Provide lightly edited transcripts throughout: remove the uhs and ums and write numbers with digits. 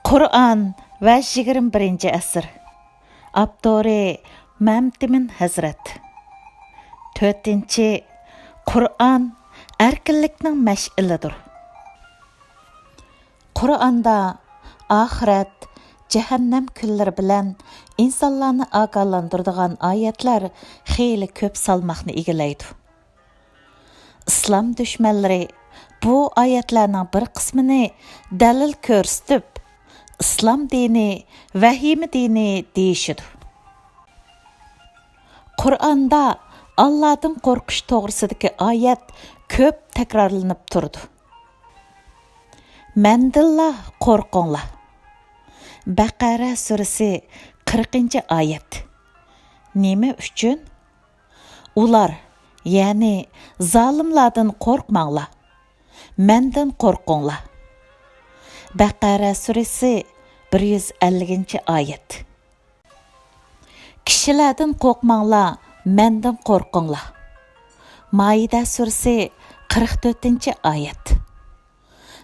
Qur'an We 21 Esir. Aptori Memetimin Hezret. 4. Qur'an Erkinlikning mash'ilidur. Qur'anda ahiret, cehennem kunlari bilan insonlarni ogohlantiradigan oyatlar xeyli ko'p salmoqni egallaydi. İslam düşmanlari bu oyatlarning bir qismini dalil ko'rsatib, İslam dini vahimi dini deyishidi. Qur'anda Allah'tan qo'rqish to'g'risidagi oyat ko'p takrorlanib turdi. Mendilla qo'rqinglar. Baqara surasi 40 oyat. Nima uchun? Ular, ya'ni zolimlardan qo'rqmanglar. Mendan qo'rqinglar. Baqara surasi 150 oyat. Kishilardan qo'rqmanglar, mendan qo'rqinglar. Maida surasi 44 oyat.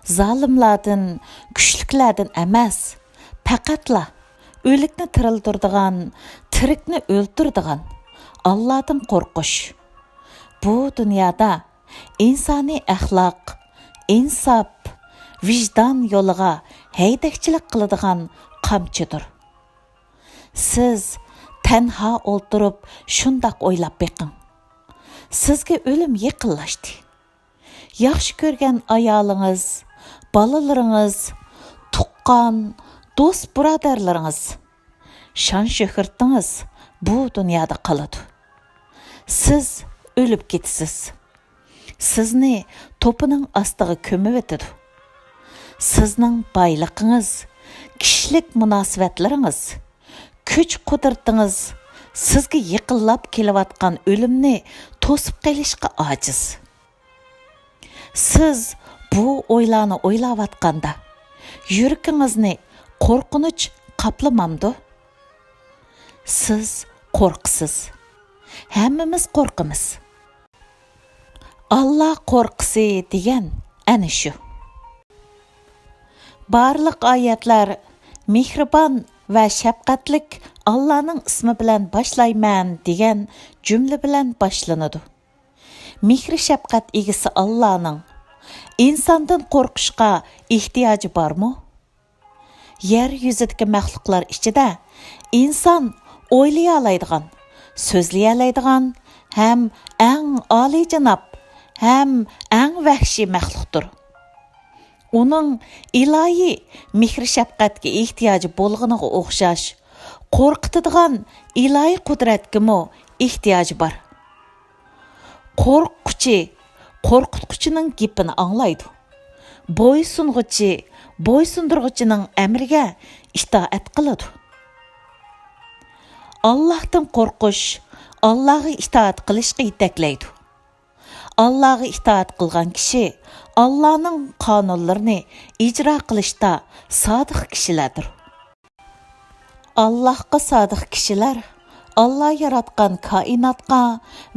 Zalimlardan, kuchliklardan emas, faqatla o'likni tirildirdigan, tirikni o'ldirdigan Allohdan qo'rqish. Bu dunyoda insoniy axloq, insof, vijdon yo'liga haydakchilik qiladigan qamchidir. Siz tanha o'ltirib shundoq o'ylab beqing. Sizga o'lim yaqinlashdi. Yaxshi ko'rgan ayolingiz, balalaringiz, tuqqan, do'st birodarlaringiz, shon shuhratingiz bu dunyoda qoladi. Siz o'lib ketasiz. Sizni to'pining ostiga ko'mib etadi. Sizning boyligingiz, kishilik munosabatlaringiz, kuch-qudratingiz sizga yaqinlab kelayotgan o'limni to'sib qilishga ojiz. Siz bu o'ylarni o'ylayotganda yuragingizni qo'rqinch qaplamamdi? Siz qo'rqsiz. Hammamiz qo'rqamiz. Allah qo'rqisi degan ana shu. Barliq oyatlar mehribon va shafqatlik Allah'ning ismi bilan boshlayman degan jumla bilan boshlanadi. Mehri shafqat egisi Allah'ning insondan qo'rqishga ehtiyoji bormi? Yer yuzidagi maxluqlar ichida inson o'ylay oladigan, so'zlay oladigan ham eng oliyjanob, ham eng vahshiy maxluqdir. Uning ilohiy mehr shafqatga ehtiyoji bo'lganiga o'xshash, qo'rqitadigan ilohiy qudratga ehtiyoji bor. Qo'rqquchi qo'rqitquchining gapini anglaydi. Bo'ysung'uchi bo'ysundirg'uchining amriga itoat qiladi. Allohdan qo'rqish Allohga itoat qilishga yetaklaydi. Allohga itoat qilgan kishi Allohning qonunlarini ijro qilishda sodiq kishilardir. Allohga sodiq kishilar Allah yaratgan koinotga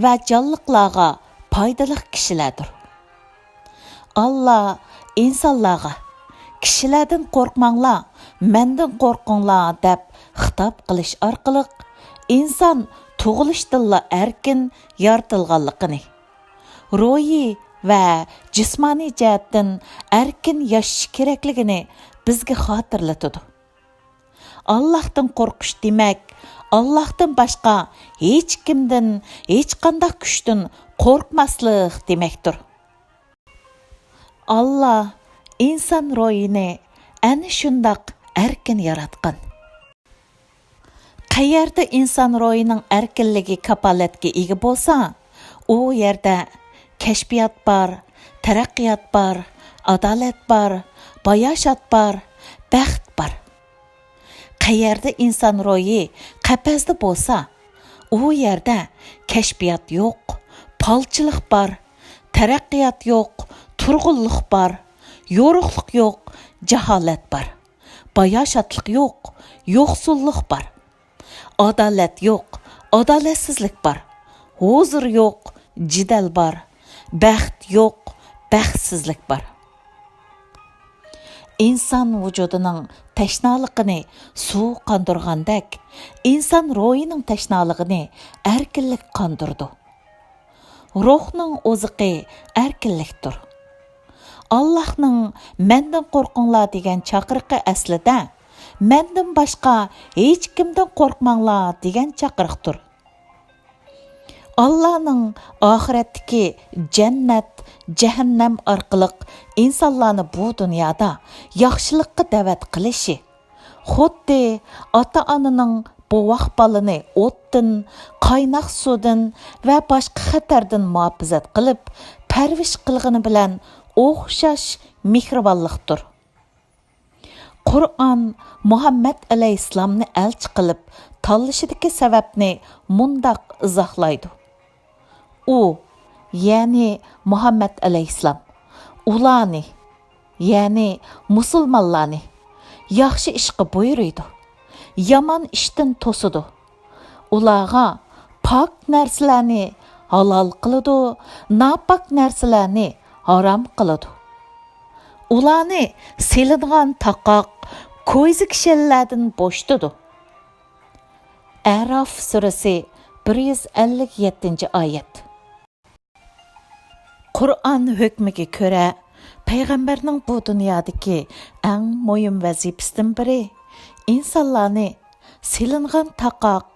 va jonliqlarga foydali kishilardir. Allah insonlarga kishilardan qo'rqmanglar, mendan qo'rqinglar deb xitob qilish orqali inson tug'ilishdanla erkin yaratilganligini, ruhiy va jismoniy jihatdan erkin yashash kerakligini bizga xotirlatadi. Allohdan qo'rqish demak, Allohdan boshqa hech kimdan, hech qanday kuchdan qo'rqmaslik demakdir. Allah inson ruhini ana shundoq erkin yaratgan. Qayerda inson ruhining erkinligi kapolatga ega bo'lsa, u yerda kashfiyot bor, taraqqiyot bor, adolat bor, bayoshat bor, baxt bor. Qayerda inson ruhi qafasda bo'lsa, u yerda kashfiyot yo'q, palchilik bor, taraqqiyot yo'q, turg'unlik bor, yo'riqlik yo'q, jaholat bor, bayoshatlik yo'q, yo'qsullik bor, adolat yo'q, adolatsizlik bor, huzur yo'q, jidal bor, baxt yo'q, baxtsizlik bor. inson vujudining tashnoligini suv qondirgandek, inson ruhining tashnoligini erkinlik qondirdi. Ruhning oziqi erkinlikdir. Allahning mendan qo'rqinglar degan chaqiriqi aslida mendan boshqa hech kimdan qo'rqmanglar degan chaqiriqdir. Allahning oxiratdagi jannat, jahannam orqali insonlarni bu dunyoda yaxshilikqa da'vat qilishi, xuddi ota-onaning bovoq balini o'tdan, qaynoq suvdan va boshqa xatardan muhofazat qilib, parvish qilgani bilan o'xshash mehribonlikdir. Qur'an Muhammad alayhissalomni elchi qilib tanlashidagi sababni mundaq izohlaydi. U, ya'ni Muhammad alayhissalom, ularni, ya'ni musulmonlarni yaxshi ishga buyuruydi, yomon ishdan to'sidi. Ularga pok narsalarni halol qiladi, nopok narsalarni harom qiladi. Ularni silingan taqoq, ko'zi kishilardan bo'shtidi. Araf surasi 157-oyat. Qur'an hukmiga ko'ra, payg'ambarning bu dunyodagi eng muhim vazifasidan biri insonlarni silingan taqoq,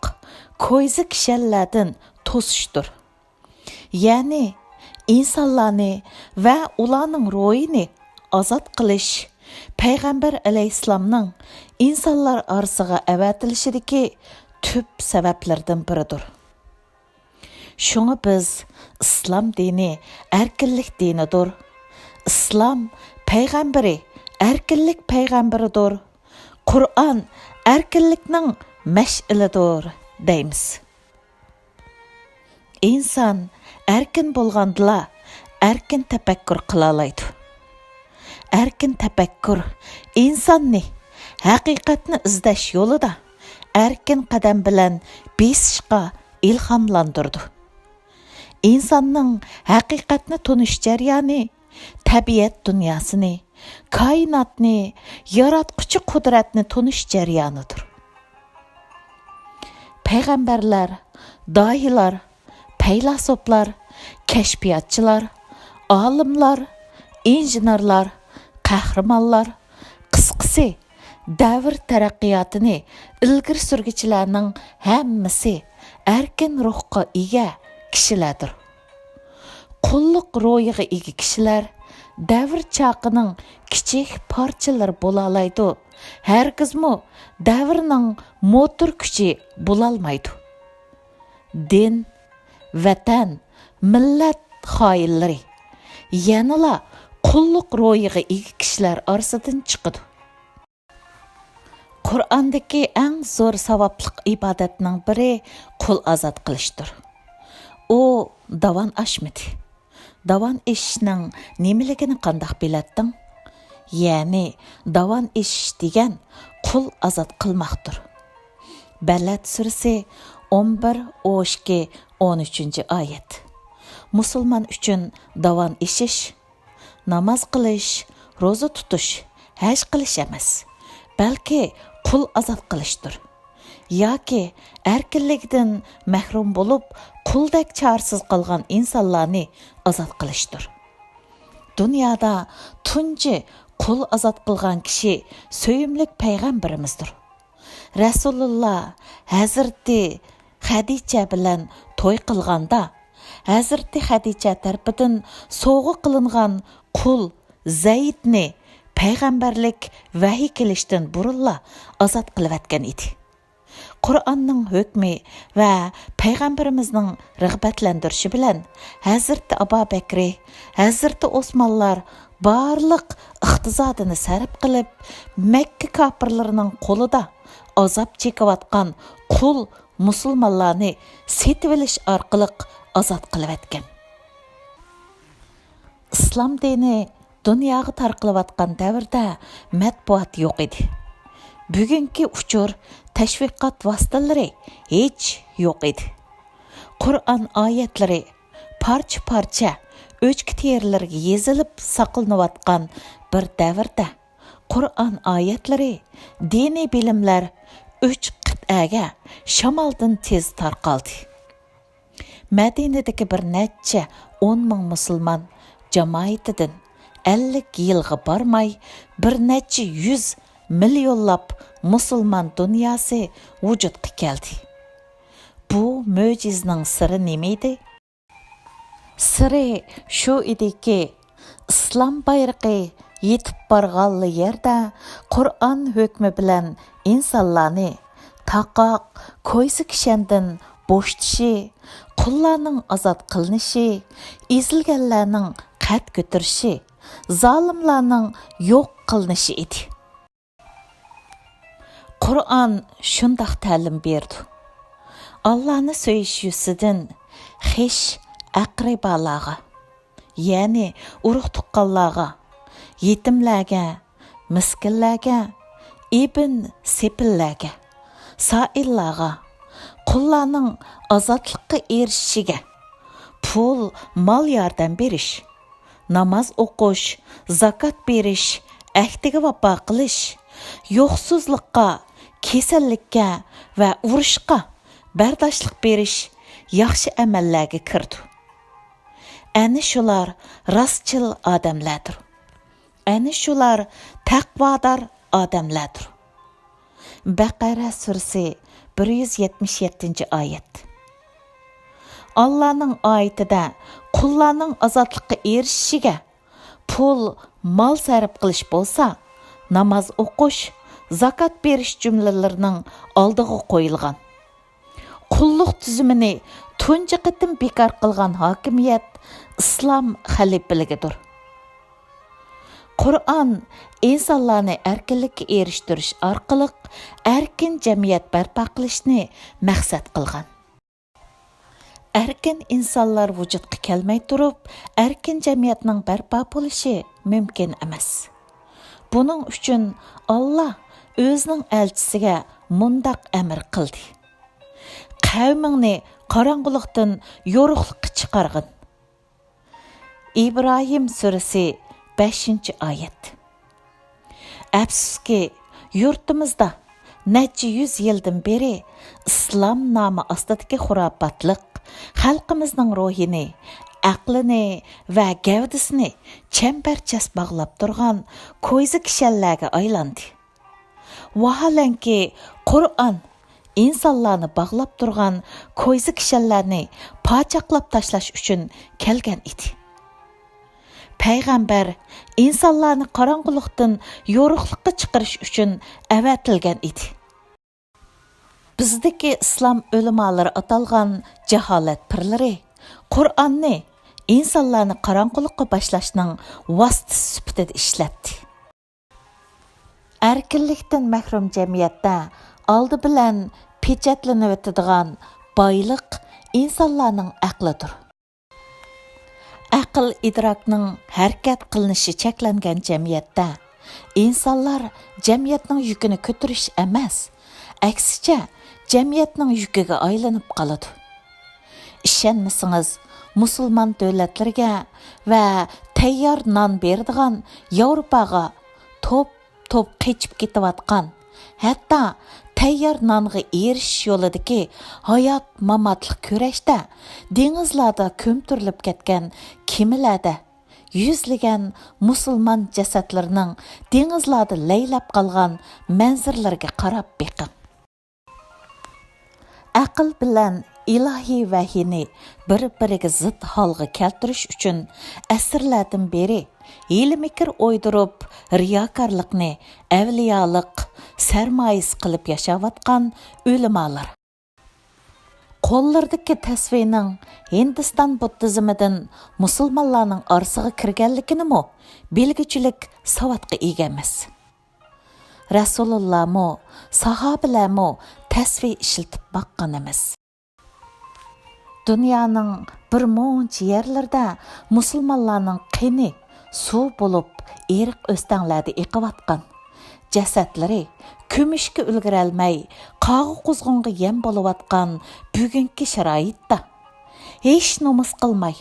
ko'zi kishilardan to'sishdir. Ya'ni insonlarni va ularning ruhini ozod qilish payg'ambar alayhissalomning insonlar orasiga avatilishidagi tüp sabablardan biridir. Şunu biz İslam dini erkinlik dinidir. İslam peygamberi erkinlik peygamberidir. Qur'an erkinlikning mash'ilidur deymiz. İnsan erkin bo'lgandila erkin tafakkur qila oladi. Erkin tafakkur insonni haqiqatni izlash yo'lida erkin qadam bilan besishga ilhamlandırdı. İnsanның haqiqatni tunish jarayoni, tabiat dunyosini, koinotni, yaratquchi qudratni tunish jarayonidir. Payg'ambarlar, dohilar, faylasuflar, kashfiyotchilar, olimlar, injenerlar, qahramonlar, qisqasi davr taraqqiyotini ilgari surgichilarning hammasi erkin ruhga ega kishilardir. Qulluq ro'yiga ega kishilar davr chaqining kichik parchalari bo'la oladi. Hargizmi davrning motor kuchi bo'la olmaydi. Din, vatan, millat xoinlari yanala qulluq ro'yiga ega kishilar orasidan chiqadi. Qur'ondagi eng zo'r savobli ibodatning biri qul ozod qilishdir. U davon ashmidi. Davon eshishning nimaligini qandoq bilading? Ya'ni davon eshish degan qul ozod qilmoqdir. Balad surasi 11-13-oyat. Musulmon uchun davon eshish, namoz qilish, ro'za tutish, haj qilish emas, balki qul ozod qilishdir. Yoki erkinlikdan mahrum bo'lib, quldek chorsiz qolgan insonlarni ozod qilishdir. Dunyoda tunji qul ozod qilgan kishi so'yimlik payg'ambarimizdir. Rasululloh Hezret'i Hadicha bilan to'y qilganda, Hezret'i Hadicha tarafidan sovg'a qilingan qul Zaydni payg'ambarlik vahiy kelishdan burunla ozod qilayotgan edi. Qur'onning hukmi va payg'ambarimizning rag'batlantirishi bilan Hezret Abu Bakri, Hezret Osmonlar barliq iqtisodini sarf qilib, Makka kofirlarining qo'lida azob chekayotgan qul musulmonlarni setib olish orqali ozod qilayotgan. Islom dini dunyoga tarqalayotgan davrda matbuot yo'q edi. Bugungi uchur tashviqot vositalari hech yo'q edi. Qur'on oyatlari parcha-parcha o'chki terilarga yezilib saqlanayotgan bir davrda Qur'an oyatlari, diniy bilimlar 3 qit'aga shamoldan tez tarqaldi. Madinadagi bir necha 10 ming musulmon jamoatidan 50 yilga bormay bir necha 100 millionlab musulmon dunyosi vujudga keldi. Bu mo'jizaning siri nima edi? Siri shu ediki, islom bayrog'i yetib borganli yerda Qur'on hukmi bilan insonlarni taqoq, ko'ysi kishandan bo'shtishi, qullarning ozod qilinishi, ezilganlarning qad ko'tirishi, zolimlarning yo'q qilinishi edi. Qur'on shundoq ta'lim berdi. Allah'ni söyüş yüzüdün xish aqribalarga, ya'ni urug' tuqqanlarga, yetimlarga, miskinlarga, ibn sepillarga, saillarga, qullarning ozodlikqa erishishiga pul, mol yordam berish, namoz o'qish, zakot berish, ahdiga vafo qilish, yo'qsizlikqa, kasallikka va urushqa bardoshlik berish yaxshi amallarga kirdi. Ana shular rostchil odamlardir. Ana shular taqvodor odamlardir. Baqara surasi 177-oyat. Allah'ning oyatida qullarning ozodlikqa erishishiga pul, mol sarf qilish bo'lsa, namoz o'qish, zakot berish jumlalarining oldiga qo'yilgan. Qulluq tuzumini tunji qitim bekor qilgan hokimiyat islom xalifaligidir. Qur'on insonlarni erkinlikka erishtirish orqali erkin jamiyat barpo qilishni maqsad qilgan. Erkin insonlar vujudga kelmay turib, erkin jamiyatning barpo bo'lishi mumkin emas. Buning uchun Allah o'zining elchisiga mundaq amr qildi. Qavmingni qorong'ulikdan yorug'likqa chiqargin. İbrahim surasi 5-oyat. Afsuski, yurtimizda necha 100 yildan beri islom nomi ostidagi xurofotlik xalqimizning ruhini, aqlini va gavdisini chambarchas bog'lab turgan ko'yzi kishanlarga aylandi. Vaholanki Qur'on insonlarni bog'lab turgan ko'yzi kishanlarni pochaqlab tashlash uchun kelgan edi. Payg'ambar insonlarni qorong'ulikdan yorug'likqa chiqarish uchun avatilgan edi. Bizdagi islom ulamolari atalgan jaholat pirlari Qur'onni insonlarni qorong'ulikqa boshlashning vositasi sifatida ishlatdi. Erkinlikdan mahrum jamiyatda oldi bilan pechatlanib o'tadigan boyliq insonlarning aqlidir. Aql idrokning harakat qilinishi cheklangan jamiyatda insonlar jamiyatning yukini ko'tarish emas, aksicha jamiyatning yukiga aylanib qoladi. Ishonmasangiz, musulmon davlatlarga va tayyor non beradigan Yevropaga top qechib ketayotgan, hatto tayyor nonga erishish yo'lidagi hayot mamotlik kurashda dengizlarda ko'mtirilib ketgan kemalarda yuzlagan musulmon jasadlarining dengizlarda laylab qolgan manzarlarga qarab beqing. Aql bilan ilohiy vahiyni bir-biriga zid holga keltirish uchun asrlardan beri hiyla-mikr o'ydirib riyokorlikni avliyolik sarmoyasi qilib yashayotgan ulamolar. Qo'llaridagi tasvirning Hindiston buddizmidan musulmonlarning orasiga kirganligini belgichilik savodga ega emas. Rasulullohmi, sahobalarmi tasvir ishlatib boqqan emas. Dunyoning bir muncha yerlarda musulmonlarning qini suv bo'lib eriq o'stanlarda eqiyotgan jasadlari ko'mishga ulgurolmay qog'i quzg'unga yem bo'layotgan bugungi sharoitda hech nomus qilmay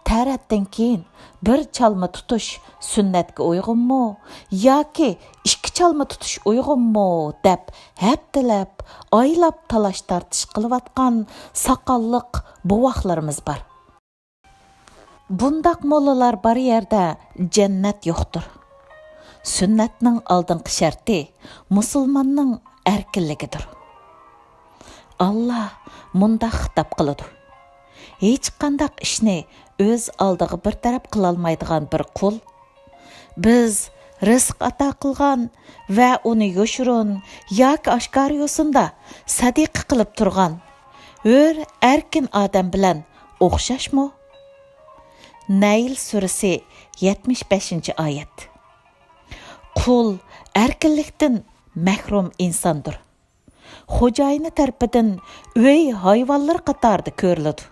Тәрәттен кейін bir çalma tutuş sünnetke uygunmu, yoki ikki çalma tutuş uygunmu deb heptilep, aylap talaş tartış qılıvatqan saqalliq buvaqlarımız var. Bundaq mollalar bar yerde cennet yoxdur. Sünnetning aldınqı şərti musulmanning erkinligidir. Allah mundaq xitap qılıdı. Hech qandaq ishni o'z oldiga bir taraf qilolmaydigan bir qul, biz rizq ato qilgan va uni yoshirun yoki oshkor yo'sinda sadiqa qilib turgan hur erkin odam bilan o'xshashmi? Nayl surasi 75-oyat. Qul erkinlikdan mahrum insondir. Xo'jayini tarafidan uy hayvonlar qatorida ko'riladi.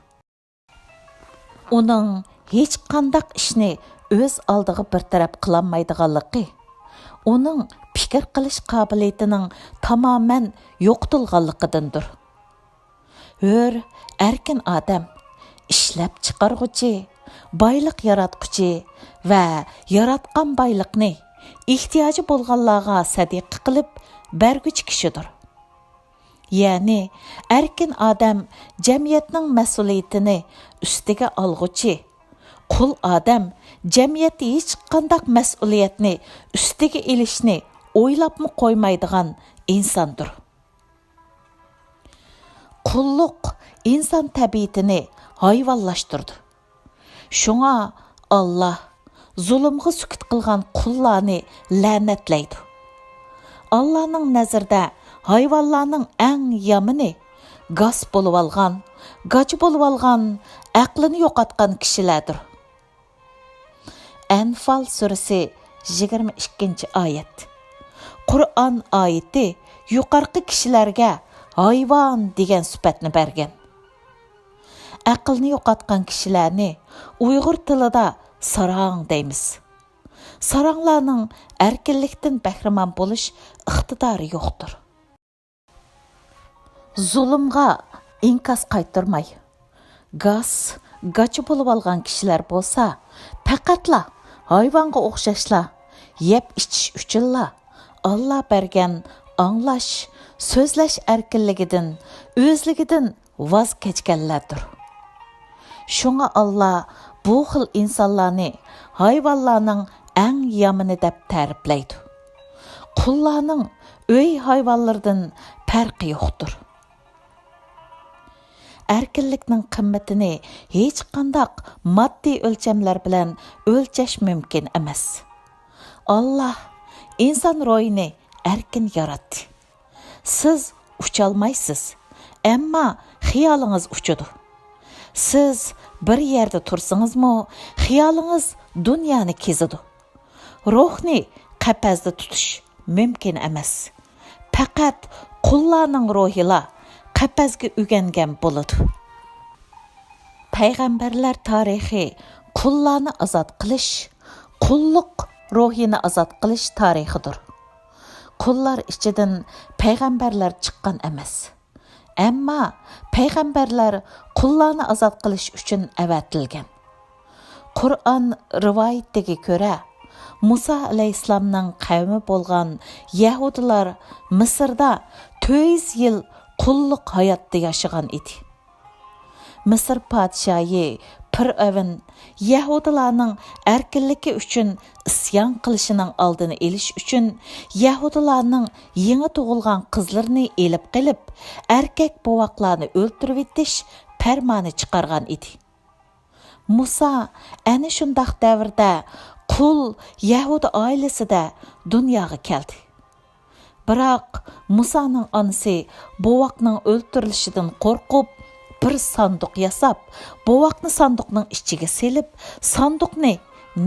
Uning hech qandaq ishni o'z oldiga bir taraf qilolmaydiganligi, uning fikr qilish qobiliyatining tamoman yo'qotilganligidandir. Hur erkin odam ishlab chiqarg'uchi, boylik yaratquchi va yaratgan boylikni ehtiyoji bo'lganlarga sadiqa qilib berguchi kishidir. Ya'ni erkin odam jamiyatning mas'uliyatini ustiga olg'uchi, qul odam jamiyatda hech qanday mas'uliyatni ustiga ilishni o'ylabmi qo'ymaydigan insondir. Qulluq inson tabiatini hayvonlashtirdi. Shunga Allah zulmga sukut qilgan qullarni la'natlaydi. Allahning nazarida hayvonlarning eng yomoni g'as bo'lib olgan, g'achi bo'lib olgan, aqlini yo'qotgan kishilardir. Anfal surasi 22-oyat. Qur'on oyati yuqorqi kishilarga hayvon degan sifatni bergan. Aqlni yo'qotgan kishilarni Uyg'ur tilida sarang deymiz. Saranglarning erkinlikdan bahramand bo'lish iqtidori yo'qdir. Zulmga inkas qaytarmay, gachi bo'lib olgan kishilar bo'lsa, faqatla hayvonga o'xshashla, yeb ichish uchunla Allah bergan anglash, so'zlash erkinligidan, o'zligidan voz kechganlardir. Shunga Allah bu xil insonlarni hayvonlarning eng yomoni deb ta'riflaydi. Qullarning uy hayvonlaridan farqi yo'qdir. Erkinlikning qimmatini hech qanday moddiy o'lchamlar bilan o'lchash mumkin emas. Allah inson ruhini erkin yaratdi. Siz ucholmaysiz, ammo xiyolingiz uchadi. Siz bir yerda tursingizmi, xiyolingiz dunyoni kezadi. Ruhni qafasda tutish mumkin emas. Faqat qullarning ruhila qafasga o'rgangan bo'ladi. Payg'ambarlar tarixi qullarni ozod qilish, qulluq ruhini ozod qilish tarixidir. Qullar ichidan payg'ambarlar chiqqan emas. Ammo payg'ambarlar qullarni ozod qilish uchun avatilgan. Qur'on rivoyatiga ko'ra, Musa alayhissalomning qavmi bo'lgan Yahudilar Misrda 400 yil qulluq hayotda yashagan edi. Misr podshohi Firavun Yahudilarning erkinligi uchun isyon qilishining oldini olish uchun Yahudilarning yangi tug'ilgan qizlarini elib qilib, erkak bovoqlarni o'ldirib etish farmoni chiqargan edi. Musa ana shundaq davrda qul Yahudi oilasida dunyoga keldi. Biroq Musaning onasi bovoqning o'ldirilishidan qo'rqib, bir sanduq yasab, bovoqni sanduqning ichiga selib, sanduqni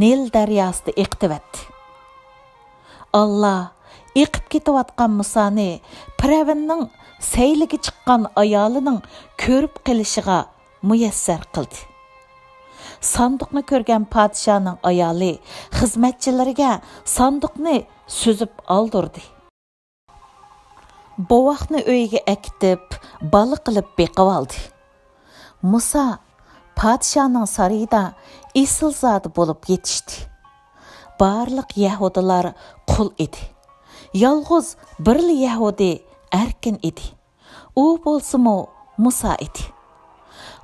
Nil daryosida eqtivatdi. Allah eqib ketayotgan Musani Firavunning sayliga chiqqan ayolining ko'rib qilishiga muyassar qildi. Sanduqni ko'rgan podshoning ayoli xizmatchilariga sanduqni suzib oldirdi. Bovoqni uyiga akitib, bola qilib beqib oldi. Musa padişahның sarayida esilzodi bo'lib yetishdi. Barliq yahudilar qul edi. Yalğız birli yahudi erkin edi. U bo'lsimi Musa edi.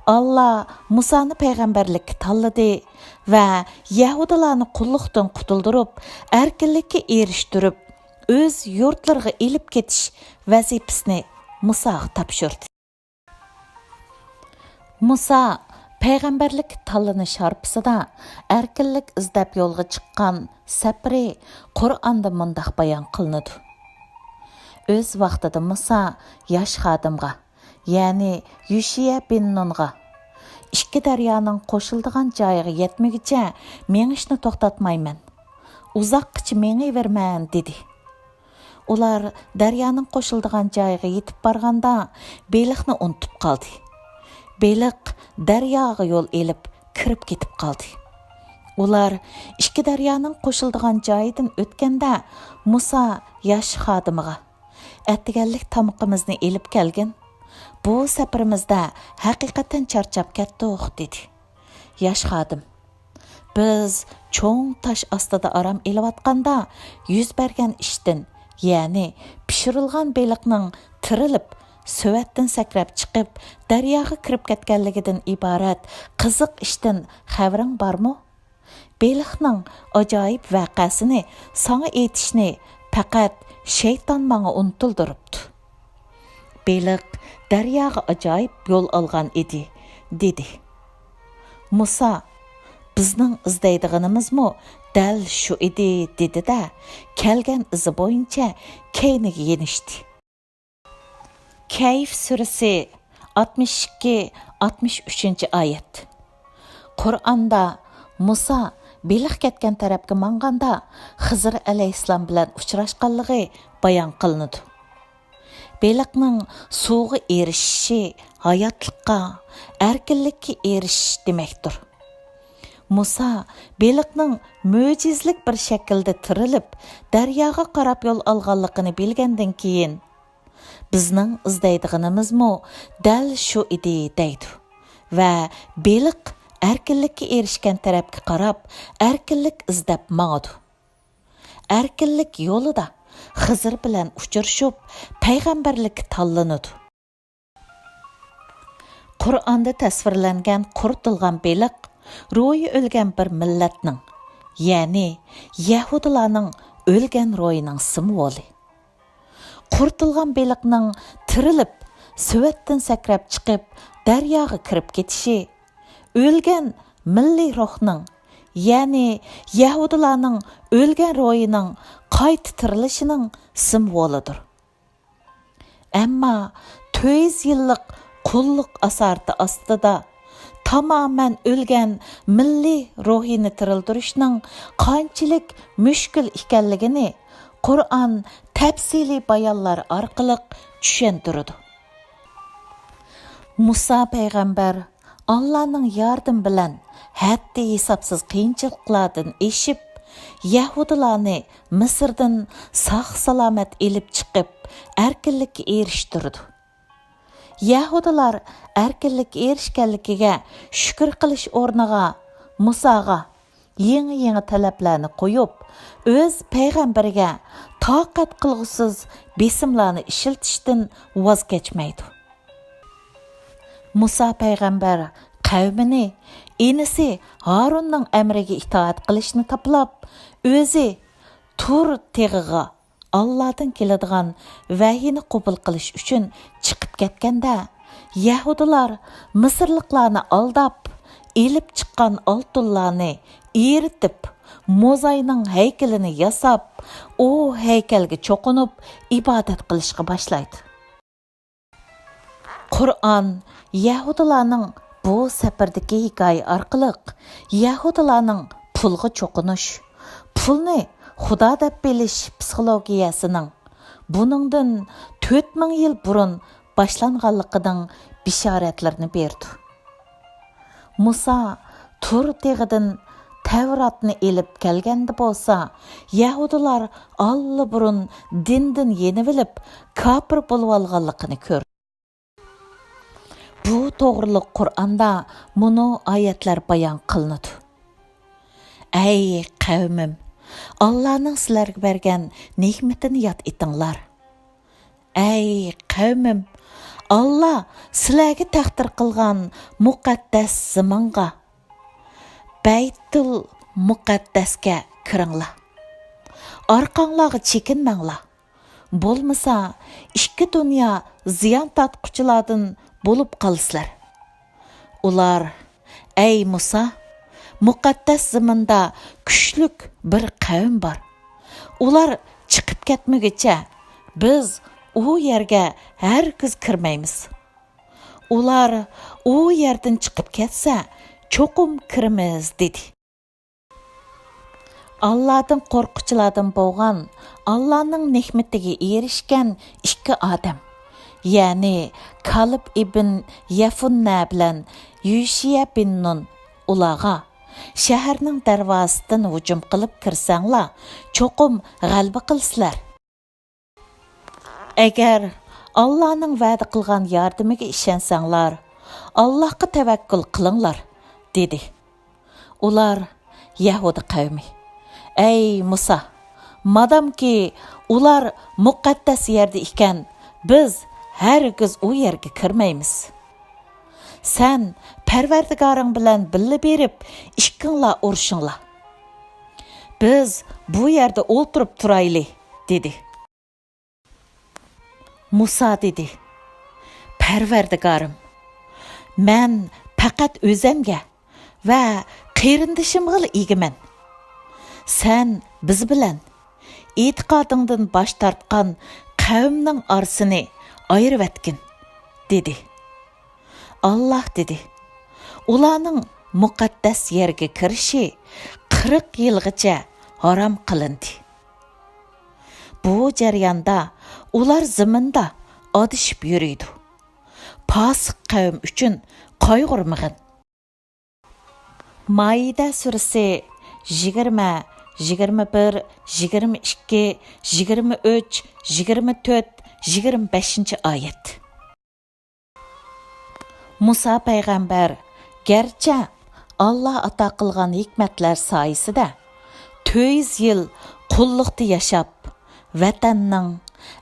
Allah Musani payg'ambarlikka tanladi va yahudilarni qulluqdan qutuldirib, erkinlikka erishtirib, o'z yurtlariga elib ketish vazifasini Musaga topshirdi. Musa payg'ambarlik tanlanish harpisida erkinlik izlab yo'lga chiqqan safari Qur'onda mundaq bayon qilinadi. O'z vaqtida Musa yosh xodimga, ya'ni Yushiya bin Nunga, ikki daryoning qo'shildigan joyiga yetmaguncha mengishni to'xtatmayman. Uzoqqacha mengaverman dedi. Ular daryoning qo'shildigan joyiga yetib borganda beliqni unutib qoldi. Beliq daryoga yo'l elib kirib ketib qoldi. Ular ikki daryoning qo'shildigan joyidan o'tganda Musa yosh xodimiga, "Attiganlik tamoqimizni elib kelgin. Bu safarimizda haqiqatan charchab ketdik" dedi. Yosh xodim, "Biz cho'ng tosh ostida aram elayotganda yuz bergan ishdan, ya'ni pishirilgan beliqning tirilib Sövetdən sakrab chiqib, daryoga kirib ketganligidan iborat qiziq ishdan xabaring bormi? Beliqning ajoyib voqeasini sana aytishni faqat shayton menga unutildiribdi." Beliq daryoga ajoyib yo'l olgan edi, dedi. Musa, "Bizning izlaydiganimizmi dal shu edi", dedi-da, kelgan izi bo'yicha keyniga yenishdi. Kayf surasi 62-63 oyat. Qur'onda Musa beliq ketgan tarafga manganda Hezret alayhissalom bilan uchrashganligi bayon qilinadi. Beliqning suvga erishishi hayotlikqa, erkinlikka erishish demakdir. Musa beliqning mo'jizlik bir shaklda tirilib, daryoga qarab yo'l olganligini bilgandan keyin bizning izlaydiganimizmi dal shu edi deydi va beliq erkinlikka erishgan tarafga qarab erkinlik izlab mangadi. Erkinlik yo'lida Hezret bilan uchrashib payg'ambarlikka tanlanadi. Qur'onda tasvirlangan quritilgan beliq ro'yi o'lgan bir millatning, ya'ni yahudilarning o'lgan ro'yining simvoli. Quritilgan beliqning tirilib, Sövetdan sakrab chiqib, daryoga kirib ketishi o'lgan milliy ruhning, ya'ni yahudilarning o'lgan ro'yining qayta tirilishining simvolidir. Ammo 400 yillik qulluq asarati ostida tamamen o'lgan milliy ruhini tirildirishning qanchalik mushkul ekanligini Qur'on tafsili bayonlar orqali tushuntirdi. Musa payg'ambar Allahning yordami bilan haddi hisobsiz qiyinchiliklardan eshib, yahudilarni Misrdan sog' salomat elib chiqib, erkinlikka erishtirdi. Yahudilar erkinlikka erishganligiga shukr qilish o'rniga Musaga yangi talablarni qo'yib, o'z payg'ambariga toqat qilg'usiz besimlarni ishiltishdan voz kechmaydi. Musa payg'ambar qavmini enisi Harunning amriga itoat qilishni toplab, o'zi Tur teg'iga Allohdan keladigan vahiyni qabul qilish uchun chiqib ketganda, yahudilar Misrliklarni aldab, elib chiqqan oltinlarni eritib, Mozayning haykalini yasab, u haykalga cho'qinib ibodat qilishga boshlaydi. Qur'on yahudilarning bu safardagi hikoya orqali yahudilarning pulga cho'qinish, pulni xudo deb bilish psixologiyasining buningdan 4000 yil burun boshlanganligining bishoratlarini berdi. Musa Tur teg'idan Tevratni elib kelganda bo'lsa, yahudilar allaburun dindan yenivilib, kafir bo'lib olganligini ko'rdi. Bu to'g'riliq Qur'onda bunu oyatlar bayon qilinadi. Ey qavmim, Allohning sizlarga bergan ne'matini yod etinglar. Ey qavmim, Allah sizlarga taqdir qilgan muqaddas zamonga, Baytul muqaddasga kiringlar. Arqanglarga chekinmanglar. Bo'lmasa, ikki dunyo ziyon tortquchilardan bo'lib qolsizlar. Ular, ey Musa, muqaddas zaminda kuchlik bir qavm bor. Ular chiqib ketmaguncha biz u yerga hargiz kirmaymiz. Ular u yerdan chiqib ketsa, cho'qim kiramiz dedi. Allah'dan qo'rquvchilardan bo'lgan, Allah'ning ne'matiga erishgan ikki odam, ya'ni Kalib ibn Yafunna bilan Yushiya bin Nun ularga shaharning darvozasidan hujum qilib kirsanglar, cho'qim g'alaba qilsizlar. Agar Allah'ning va'da qilgan yordamiga ishonsanglar, Allohga tavakkul qilinglar, dedi. Ular Yahudi qavmi, ey Musa, madamki ular muqaddas yerda ekan, biz hargiz u yerga kirmaymiz. Sen Parvardigoring bilan birga berib, ikkinglar urushinglar. Biz bu yerda o'ltirib turayli, dedi. Musa dedi, Parvardigorim, men faqat o'zimga va qarindishimga egiman. Sen biz bilan e'tiqodingdan bosh tortgan qavmning orasini ayirib etgin, dedi. Allah dedi, ularning muqaddas yerga kirishi 40 yilgacha harom qilindi. Bu jarayonda ular zaminda adishib yuriydi. Pasiq qavm uchun qayg'urmag'in. Maida surasi 20, 21, 22, 23, 24, 25 oyat. Musa payg'ambar garchi Allah ato qilgan hikmatlar soyasida 400 yil qulluqda yashab, vatanning,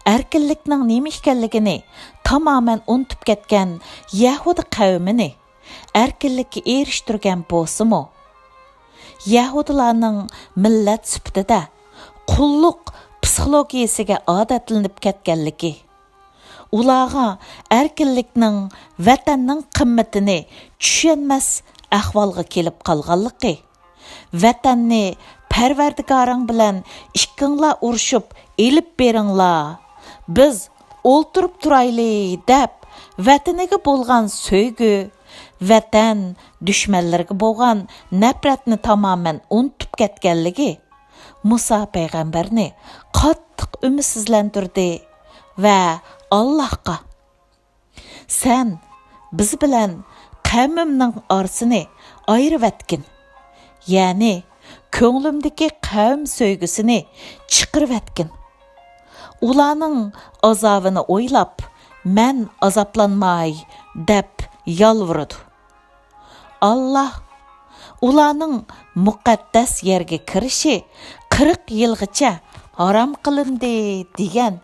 erkinlikning nima ekanligini tamoman unutib ketgan Yahudi qavmini erkinlikka erishtirgan bo'lsa-mu, Yahudilarning millat sifatida qulluq psixologiyasiga odatlanib ketganligi, ularga erkinlikning, vatanning qimmatini tushunmas ahvolga kelib qolganligi, vatanni Parvardigoring bilan ikkinglar urushib elib beringlar, biz o'ltirib turayli deb vataniga bo'lgan so'ygi, vatan dushmanlarga bo'lgan nafratni tamoman unutib ketganligi Musa payg'ambarni qattiq umidsizlantirdi va Allohga, sen biz bilan qavmimning orasini ayirib etgin, ya'ni ko'nglimdagi qavm so'ygisini chiqirib etgin. Ularning azobini o'ylab, men azoblanmay deb yalvurdi. Allah ularning muqaddas yerga kirishi 40 yilgacha harom qilindi degan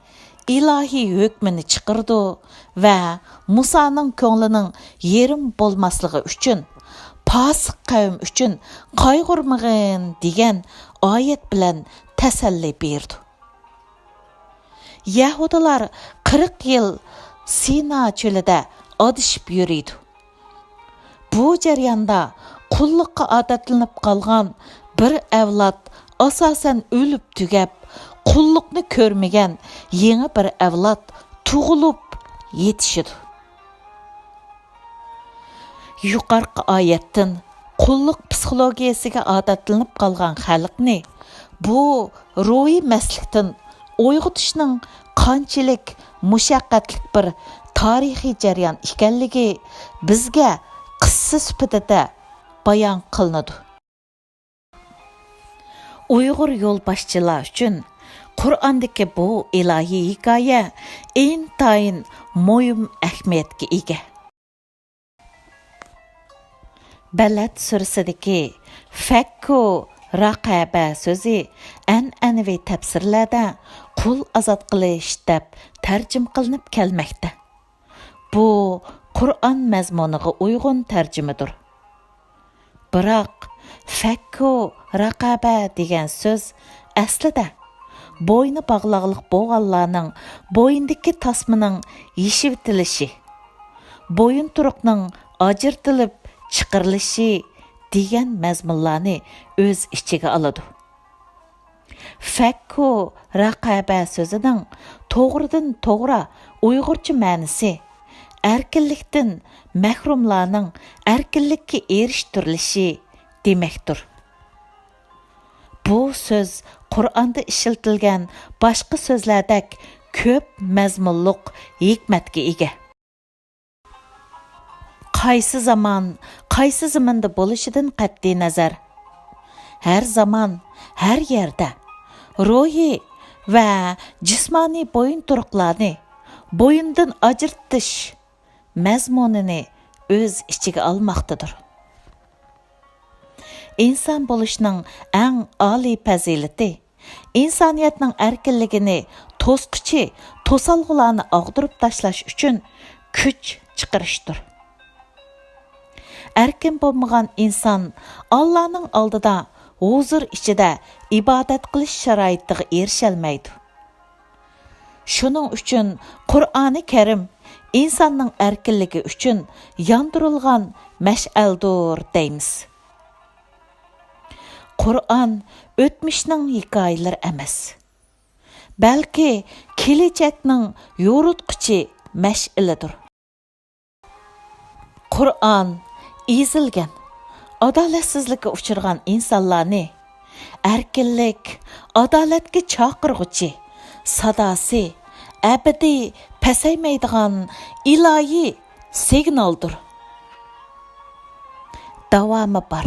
ilohiy hukmini chiqirdi va Musaning ko'nglining yerim bo'lmasligi uchun, pasiq qavm uchun qayg'urmag'in degan oyat bilan tasalli berdi. Yahudilar 40 yil Sina cho'lida adishib yuriydi. Bu jarayonda qulluqqa odatlanib qolgan bir avlod asosan o'lib tugab, qulluqni ko'rmagan yangi bir avlod tug'ilib yetishidi. Yuqorqi oyatdan qulluq psixologiyasiga odatlanib qolgan xalqni bu ruhiy maslikdan uyg'otishning qanchalik mushaqqatli bir tarixiy jarayon ekanligi bizga qissa sifatida bayon qilinadi. Uyg'ur yo'lboshchilar uchun Qur'ondagi bu ilohiy hikoya intayin muhim ahamiyatga ega. Balad surasidagi fakku raqaba so'zi an'anaviy tafsirlarda qul azod qilish deb tarjim qilinib kelmoqda. Bu Qur'on mazmuniga uyg'un tarjimadir. Biroq fakku raqaba degan so'z aslida bo'yni bog'liqlik bo'lganlarning bo'yindagi tasmaning yeshivtilishi, bo'yin turuqning ajirtilib chiqarilishi degan mazmunlarni o'z ichiga oladi. Fakku raqaba so'zining to'g'ridan to'g'ri uyg'urcha ma'nosi erkinlikdan mahrumlarning erkinlikka erishtirilishi demakdir. Bu so'z Qur'onda ishlatilgan boshqa so'zlardek ko'p mazmunliq hikmatga ega. Qaysi zaman, qaysi zamonda bo'lishidan qat'iy nazar, har zaman, har yerda ruhiy va jismoniy bo'yin turuqlarni bo'yindan ajratish mazmunini o'z ichiga olmoqdadir. İnsan bo'lishning eng oliy fazilati insoniyatning erkinligini to'sqichi to'salg'ularni og'dirib tashlash uchun kuch chiqarishdir. Erkin bo'lmagan inson Allohning oldida huzur ichida ibodat qilish sharoitiga erisholmaydi. Shuning uchun Qur'oni Karim insonning erkinligi uchun yondirilgan mash'ĩlidur deymiz. Qur'on o'tmishning hikoyalari emas, balki kelajakning yo'ritquchi mash'ĩlidir. Qur'on ezilgan, adolatsizlikka uchirgan insonlarni erkinlik, adolatga chaqirg'uchi sadosi abadiy pasaymaydigan ilohiy signaldir. Davomi bor.